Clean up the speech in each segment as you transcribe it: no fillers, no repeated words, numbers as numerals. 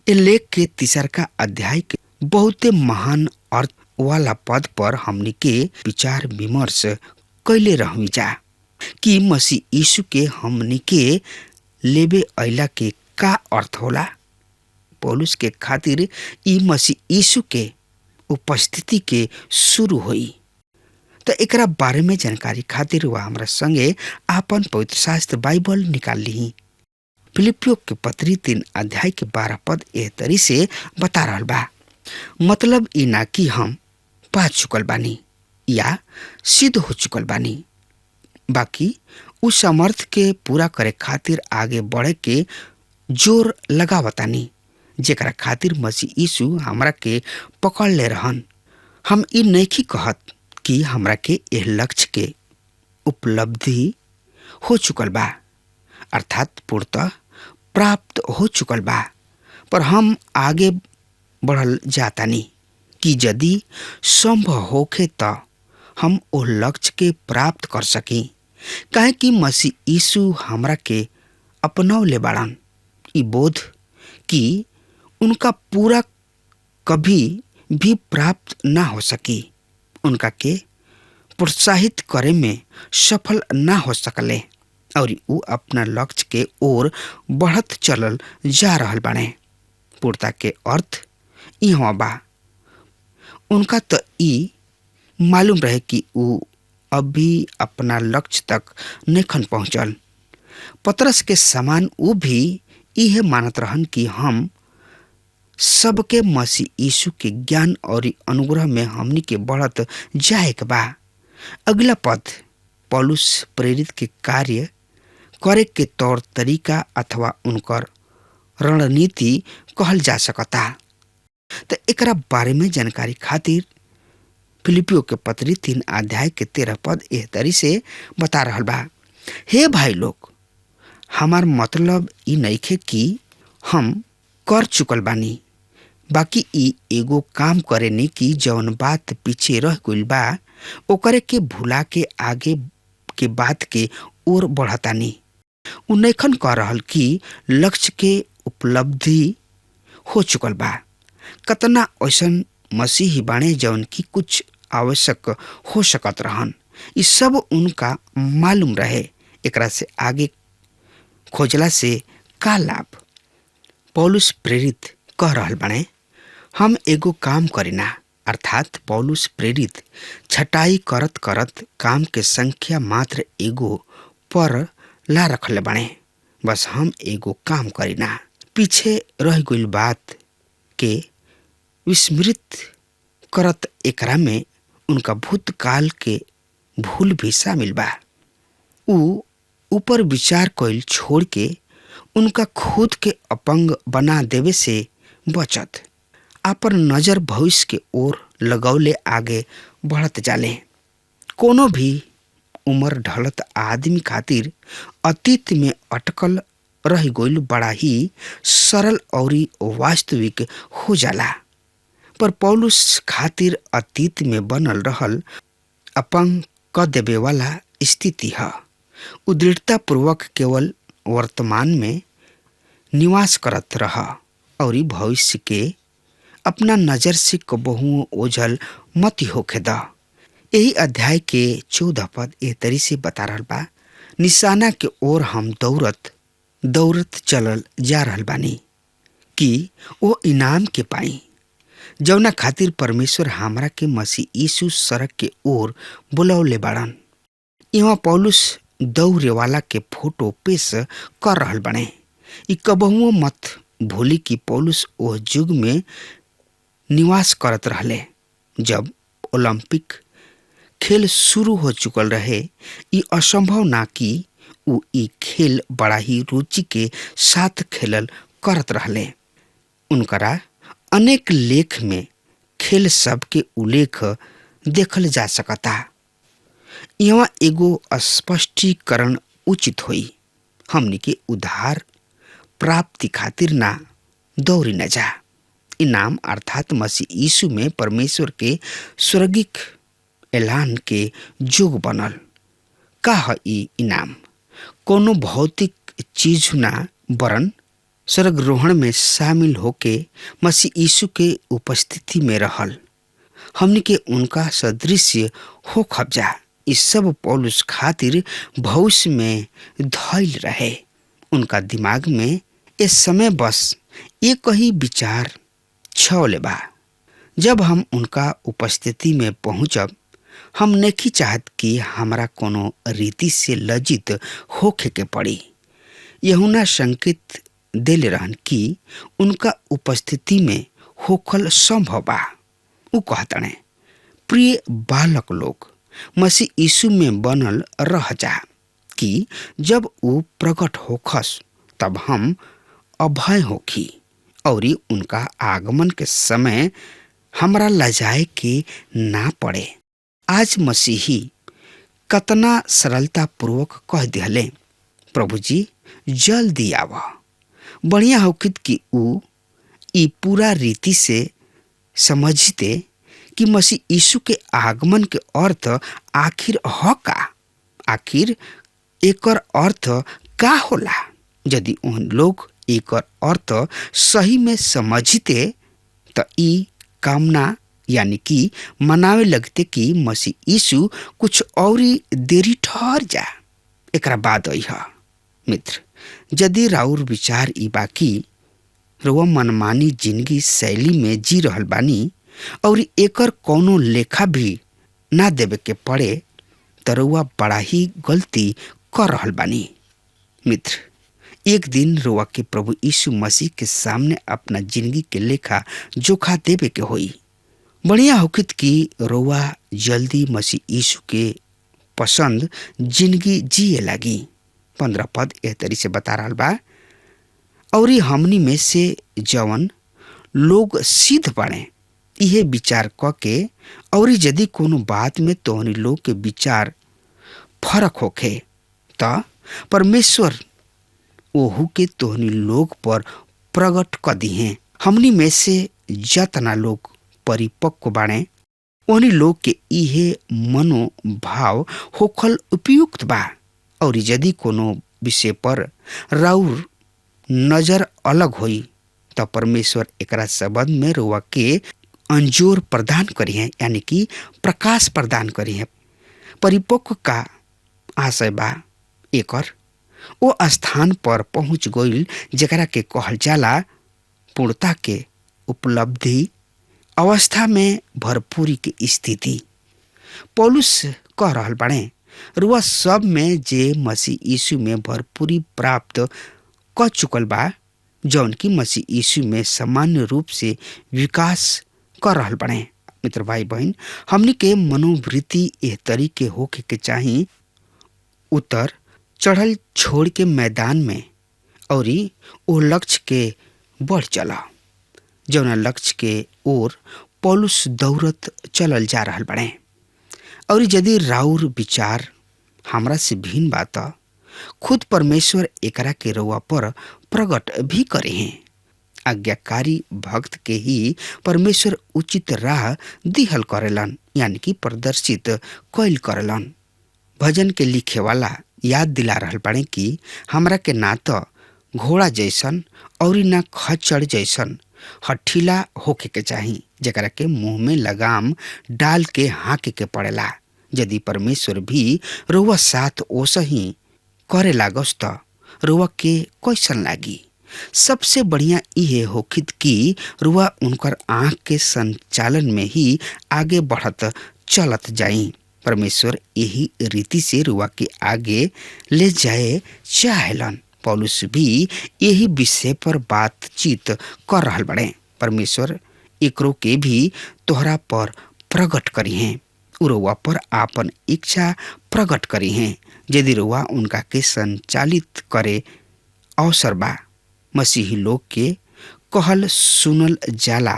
ए लेख के तीसर का अध्याय के बहुते महान अर्थ वाला पद पर हमनी के विचार विमर्श कैले रहमी जा कि मसीह यीशु के हमनी के लेबे अइला के का अर्थ होला। पौलुस के खातिर ई मसीह यीशु के उपस्थिति के शुरू होई। तो एकरा बारे में जानकारी खातिर वह हमरा संगे आपन पवित्र शास्त्र बाइबल निकाल ली। फिलिपियो के पत्री 3 अध्याय के 12 पद एह तरी से बता रहल बा। मतलब ई ना कि हम पा चुकल बानी या सिद्ध हो चुकल बानी, बाकी उस समर्थ के पूरा करे खातिर आगे बढ़े के जोर लगावतानी, जेकरा खातिर मसीह यीशु हमरा के पकड़ ले रहन। हम ई नहीं कहत कि हमरा के यह लक्ष्य के उपलब्धि हो चुकल बा, अर्थात पूर्णतः प्राप्त हो चुकल बा, पर हम आगे बढ़ल जातानी कि यदि संभव होखे तो हम ओ लक्ष्य के प्राप्त कर सकी, काहे कि मसीह यीशु हमरा के अपनौले बाड़न। ई बोध कि उनका पूरा कभी भी प्राप्त ना हो सकी, उनका के प्रोत्साहित करे में सफल ना हो सकले और उ अपना लक्ष्य के ओर बढ़त चलल जा रहल बाने। पूर्णता के अर्थ इहवा बा। उनका तो ई मालूम रहे कि उ अभी अपना लक्ष्य तक नखन पहुंचल। पतरस के समान उ भी यह मानत रहन कि हम सबके मसीह यीशु के ज्ञान और अनुग्रह में हमनी के बढ़त जाए के बा। अगला पद पौलुस प्रेरित के कार्य करे के तौर तरीका अथवा उनकर रणनीति कहल जा सकता। तो एकरा बारे में जानकारी खातिर फिलिपियो के पत्री 3 अध्याय के 13 पद एह तरी से बता रहल बा। हे भाई लोग, हमार मतलब ई नइखे कि हम कर चुकल बानी, बाकी ई एगो काम करेनी कि जौन बात पीछे रह गइल बा ओकरे के भुला के आगे के बात के ओर बढ़तानी। उ नइखन कह रहल कि लक्ष्य के उपलब्धि हो चुकल बा। कतना ऐसन मसीही बाणे जौन की कुछ आवश्यक हो सकत रहन, ई सब उनका मालूम रहे। एकरा से आगे खोजला से का लाभ। पौलुस प्रेरित कह रहल बाणे, हम एगो काम करिना, अर्थात पौलुस प्रेरित छटाई करत करत काम के संख्या मात्र एगो पर ला रखले बाणे। बस हम एगो काम करिना, पीछे रह गइल बात के विस्मृत करत एकरा में उनका भूतकाल के भूल भी शामिल बा। उ ऊपर विचार कइल छोड़ के उनका खुद के अपंग बना देवे से बचत आपन नजर भविष्य के ओर लगौले आगे बढ़त जाले। कोनो भी उम्र ढलत आदमी खातिर अतीत में अटकल रह गइल बड़ा ही सरल और वास्तविक हो जाला, पर पौलुस खातिर अतीत में बनल रहल अपंग क देवे वाला स्थिति है। दृढ़ता पूर्वक केवल वर्तमान में निवास करत रहा और भविष्य के अपना नजर से कबहू ओझल मत होखे द। यही अध्याय के 14 पद एह तरी से बता रहल बा। निशाना के ओर हम दौड़त दौड़त चलल जा रहल बानी कि वो इनाम के पाई जौना खातिर परमेश्वर हमरा के मसीह यीशु सड़क के ओर बुलौले बाड़न। यहाँ पौलुस दौड़े वाला के फोटो पेश कर रहल बने। ई कबहुओ मत भूली कि पौलुस ओह युग में निवास करत रहले जब ओलंपिक खेल शुरू हो चुकल रहे। ई असंभव ना कि उ ई खेल बड़ा ही रुचि के साथ खेलल करत रहले। उनकरा अनेक लेख में खेल सब के उल्लेख देखल जा सकता। यहाँ एगो स्पष्टीकरण उचित होई। हमनी के उधार प्राप्ति खातिर ना दौड़ी न जा। इनाम अर्थात मसीह यीशु में परमेश्वर के स्वर्गिक ऐलान के जोग बनल का है। ई इनाम कोनो भौतिक चीज ना वरन स्वर्गरोहण में शामिल होके मसीह यीशु के उपस्थिति में रहल, हमनी के उनका सदृश्य हो खबजा। इस सब पौलुस खातिर भविष्य में धैल रहे। उनका दिमाग में इस समय बस एक ही विचार छवले बा, जब हम उनका उपस्थिति में पहुंचब, हम नहीं चाहत कि हमरा कोनो रीति से लज्जित होखे के पड़ी। यूहन्ना संकेत देले रहन कि उनका उपस्थिति में होखल संभव बा। उ कहतने, प्रिय बालक लोग, मसीह यीशु में बनल रह जा कि जब वो प्रकट होखस तब हम अभय होखी और उनका आगमन के समय हमरा लजाए के ना पड़े। आज मसीही कतना सरलता पूर्वक कह दिहले, प्रभु जी जल्दी आवा। बढ़िया होकित कि ऊ ई पूरा रीति से समझते कि मसीह यीशु के आगमन के अर्थ आखिर ह का, आखिर एकर अर्थ का होला। यदि उन लोग एकर अर्थ सही में समझते तो ई कामना यानी कि मनावे लगते कि मसीह यीशु कुछ और देरी ठहर जा, एकरा बाद अइहा। मित्र, यदि राउर विचार ई बाकी रुआ मनमानी जिंदगी शैली में जी रहल बानी और एकर कोनो लेखा भी ना देवे के पड़े, तो रुआ बड़ा ही गलती कर रहल बानी। मित्र, एक दिन रुआ के प्रभु यीशु मसीह के सामने अपना जिंदगी के लेखा जोखा देवे के होई। बढ़िया होकित कि रुआ जल्दी मसीह यीशु के पसंद जिंदगी जिए लगी। 15 पद एह तरी से बता रहा बा, और हमनी में से जवन लोग सिद्ध बने इहे विचार क के, और यदि कोनो बात में तोहनी लोग के विचार फर्क होखे त परमेश्वर ओहू के तोहनी लोग पर प्रकट क दिहे। हमनी में से जतना लोग परिपक्व बाणे उन्हीं लोग के इहे मनोभाव होखल उपयुक्त बा। और यदि कोनो विषय पर राउर नजर अलग होई तो परमेश्वर एकरा संबंध में रुआ के अंजोर प्रदान करी है, यानी कि प्रकाश प्रदान करी है। परिपक्व का आशय बा एकर ओ स्थान पर पहुंच गईल जेकरा के कहल जाला पूर्णता के उपलब्धि अवस्था में भरपूरी की स्थिति। पौलुस कह रहल बाड़े, रुआ सब में जे मसीह यीशु में भरपूरी प्राप्त क चुकल बा, जौन की मसीह यीशु में सामान्य रूप से विकास कर रहल बाड़े। मित्र भाई बहन, हमनी के मनोवृत्ति एह तरीके होके के चाही, उतर चढ़ल छोड़ के मैदान में और ओ लक्ष्य के बढ़ चला जौना लक्ष्य के ओर पौलुस दौड़त चलल जा रहल बाड़े। और यदि राउर विचार हमरा से भिन्न बात, खुद परमेश्वर एकरा के रउआ पर प्रकट भी करे हैं। आज्ञाकारी भक्त के ही परमेश्वर उचित राह दिहल करेलन, यानी कि प्रदर्शित कैल करेलन। भजन के लिखे वाला याद दिला रहल बाड़े कि हमरा के ना तो घोड़ा जैसन और ना खच्चर जैसन हठीला होके के चाही, जेकरा के मुंह में लगाम डाल के हाँके के पड़ेला। यदि परमेश्वर भी रुआ साथ ओसही करे लागस त रुआ के कैसन लागी। सबसे बढ़िया इहे होखित कि रुआ उनकर आँख के संचालन में ही आगे बढ़त चलत जाई। परमेश्वर यही रीति से रुआ के आगे ले जाए चाहेलन। पौलुस भी यही विषय पर बातचीत कर रहल बड़े। परमेश्वर एकरो के भी तोहरा पर प्रकट करी हैं, रुआ पर आपन इच्छा प्रकट करी हैं। यदि रुआ उनका के संचालित करे अवसर बा। मसीही लोग के कहल सुनल जाला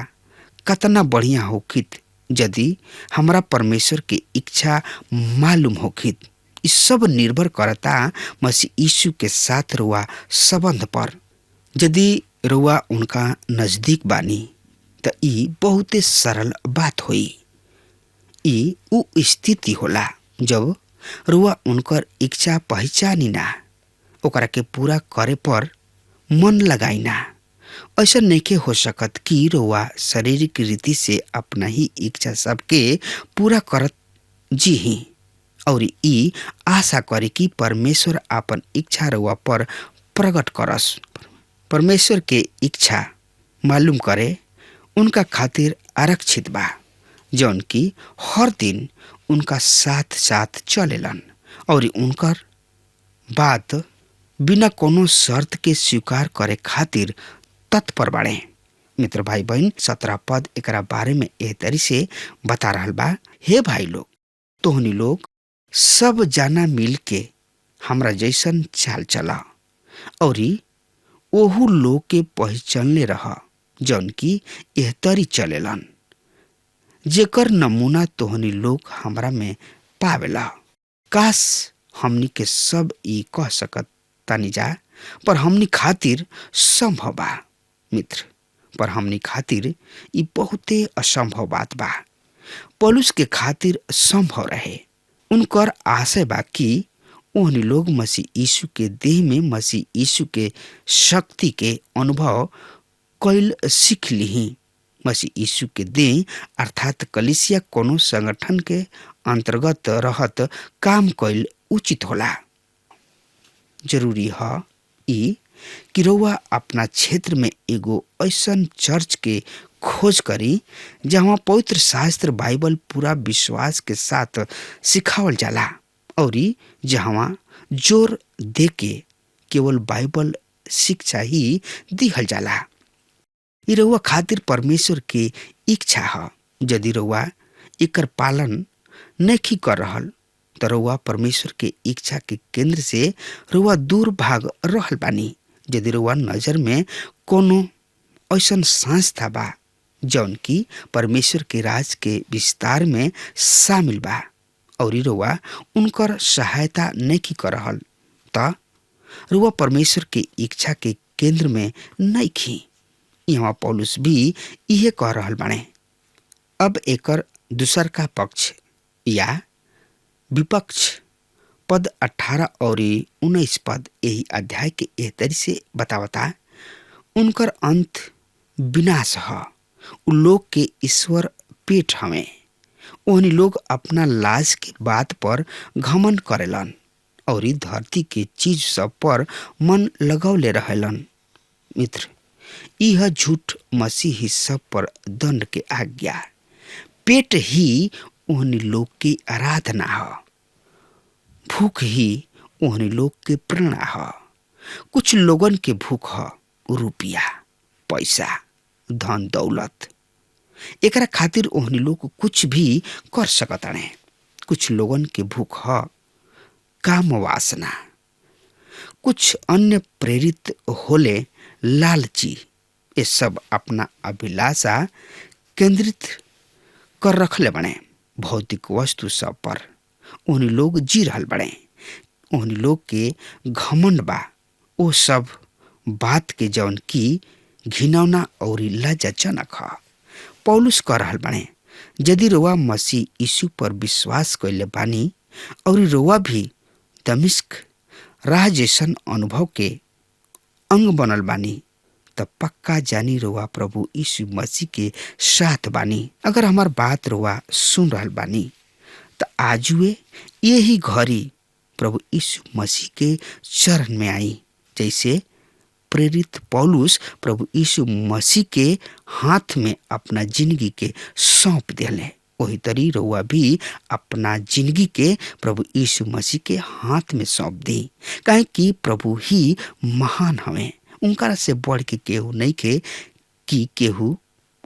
कतना बढ़िया होखित यदि हमरा परमेश्वर के इच्छा मालूम होखित। इस सब निर्भर करता मसीह यीशु के साथ रुआ संबंध पर। यदि रुआ उनका नजदीक बानी तो ई बहुते सरल बात होई। ई उ स्थिति होला जब रुआ उनकर इच्छा पहचानी ना, ओकरा के पूरा करे पर मन लगाइना। ऐसा नइखे हो सकत कि रउआ शारीरिक रीति से अपना ही इच्छा सबके पूरा करत जी और ई आशा करे कि परमेश्वर आपन इच्छा रउआ पर प्रकट करस। परमेश्वर के इच्छा मालूम करे उनका खातिर आरक्षित बा, जौन की हर दिन उनका साथ साथ चलेलन और उनकर बात बिना कोनो शर्त के स्वीकार करे खातिर तत्पर बाड़े। मित्र भाई बहन 17 पद एकरा बारे में एह तरी से बता रहल बा, हे भाई लोग, तोहनी लोग सब जाना मिल के हमरा जैसन चाल चला और ओहू लोग के पहचानले रह जौन की एह तरी चलेलन, जेकर नमूना तोहनी लोग हमरा में पावेला। काश हमनी के सब ई कह सकत तानी जा, पर हमनी खातिर संभव बा मित्र, पर हमनी खातिर ई बहुते असंभव बात बा। पौलुस के खातिर संभव रहे। उनकर आशय बा कि ओहनी लोग मसीह यीशु के देह में मसीह यीशु के शक्ति के अनुभव कैल सीख लीही। मसीह यीशु के देह अर्थात कलीसिया कोनो संगठन के अंतर्गत रहत काम कैल उचित होला। जरूरी है ई कि रउआ अपना क्षेत्र में एगो ऐसन चर्च के खोज करी जहाँ पवित्र शास्त्र बाइबल पूरा विश्वास के साथ सिखावल जाला और जहाँ जोर दे के केवल बाइबल शिक्षा ही दिहल जाला। ई रउआ खातिर परमेश्वर के इच्छा है। यदि रउआ एकर पालन नहीं कर रहल तो रउआ परमेश्वर के इच्छा के केंद्र से रउआ दूर भाग रहल बानी। यदि रउआ नजर में कोनो ऐसन संस्था बा जौन की परमेश्वर के राज के विस्तार में शामिल बा और रउआ उनकर सहायता नहीं कर रहल त रउआ परमेश्वर के इच्छा के केंद्र में नहीं खी। यहाँ पौलुस भी इहे कह रहल बाणे। अब एकर दूसर का पक्ष या विपक्ष पद 18 और 19 पद यही अध्याय के एह तरी से बतावता, उनकर अंत विनाश है। उ लोग के ईश्वर पेट हमें। ओहनी लोग अपना लाज के बात पर घमंड करेलन और धरती के चीज सब पर मन लगौले रहेलन। मित्र, यह झूठ मसीह ही सब पर दंड के आज्ञा। पेट ही ओहनी लोग की आराधना है, भूख ही ओहनी लोग के प्रेरणा है। कुछ लोगन के भूख है रुपया, पैसा, धन दौलत। एकरा खातिर ओहनी लोग कुछ भी कर सकताने। कुछ लोगन के भूख है काम वासना। कुछ अन्य प्रेरित होले लालची। ये सब अपना अभिलाषा केंद्रित कर रखले बने भौतिक वस्तु सब पर। ओहनी लोग जी रहल बड़े। ओहनी लोग के घमंड बा ओ सब बात के जौन की घिनौना और लज्जाजनक है। पौलुस कह रहल बने, यदि रउआ मसीह यीशु पर विश्वास कैले बानी और रउआ भी दमिश्क राह जैसन अनुभव के अंग बनल बानी तब पक्का जानी रउआ प्रभु यीशु मसीह के साथ बानी। अगर हमार बात रउआ सुन रहल बानी तो आजुए यही घड़ी प्रभु यीशु मसीह के चरण में आई, जैसे प्रेरित पौलुस प्रभु यीशु मसीह के हाथ में अपना जिंदगी के सौंप दिले। वही तरी रउआ भी अपना जिंदगी के प्रभु यीशु मसीह के हाथ में सौंप दी, काहे कि प्रभु ही महान हवे। उनका से बढ़ के केहू नहीं के कि केहू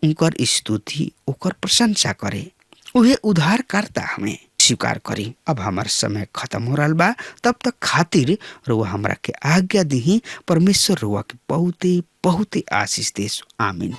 उनकर स्तुति ओकर प्रशंसा करे। उहे उद्धार करता हमें स्वीकार करी। अब हमार समय खत्म हो रहा बा, तब तक खातिर रुआ हमरा के आज्ञा दी। परमेश्वर रुआ के बहुते बहुते आशीष देस। आमीन।